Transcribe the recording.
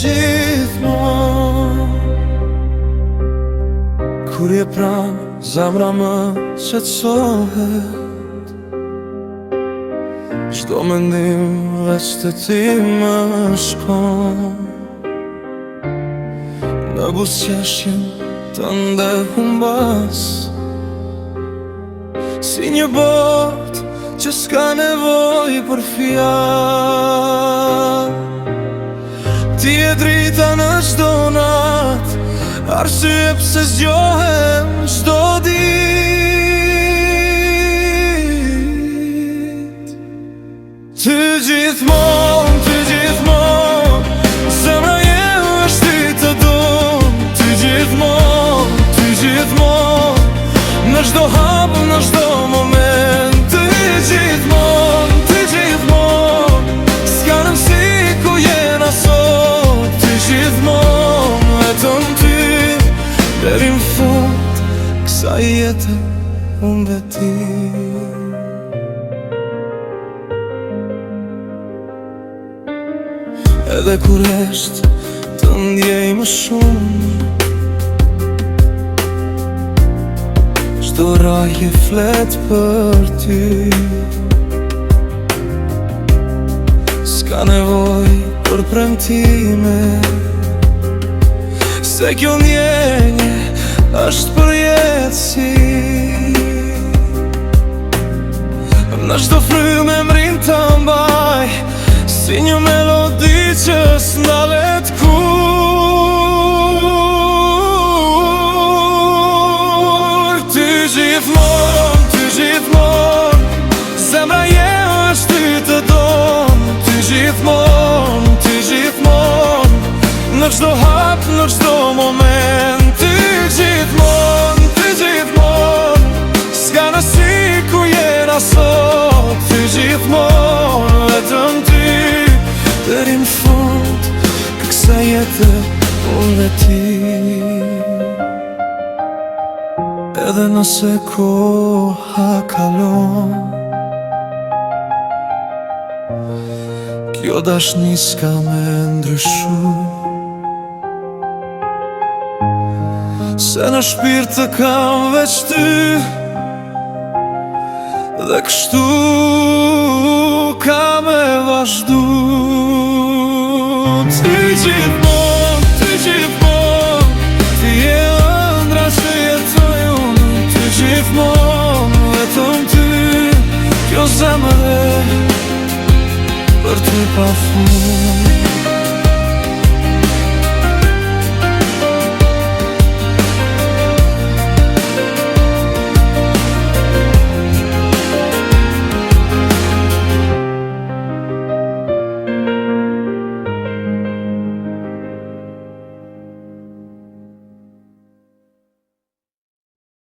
gjithmonë. Kur je pranë, zemra më qetësohet. Çdo mendim veç te ti më shkon. Në buzëqeshjen tënde humbas, si një botë që s'ka nevoj për fjalë. Ti e drita në çdo natë, arsye pse zgjohem çdo ditë. Ty gjithmonë, zemra jem është ty të dum. Ty gjithmonë, në çdo hap, në çdo moment. Ty gjithmonë, s'ka rëndësi ku jena sot. Ty gjithmonë, vetëm ty, deri në fund kësaj jete unë veti. Edhe kur esht të ndjej më shumë, çdo raje flet për ty. S'ka nevoj për premtime, se kjo ndjenje është për jetësi. Në çdo frymë emrin të mbaj, si një melodi që s'ndalet kur. Ty gjithmonë, zemra jem është ty të dom. Ty gjithmonë, në çdo hap, në çdo moment. Ty gjithmonë, s'ka nësi ku jena sot. Ty gjithmonë, vetëm ty, deri në fund kësaj jete unë dhe ti. Edhe nëse koha kalon, kjo dashni s'ka me ndryshu. Se në shpirt të kam veç ty, dhe kështu ka me vazhdu. Ty gjithmonë, ti e ëndra që jetoj unë. Ty gjithmonë, vetëm ty, kjo zemër për ty pa fund.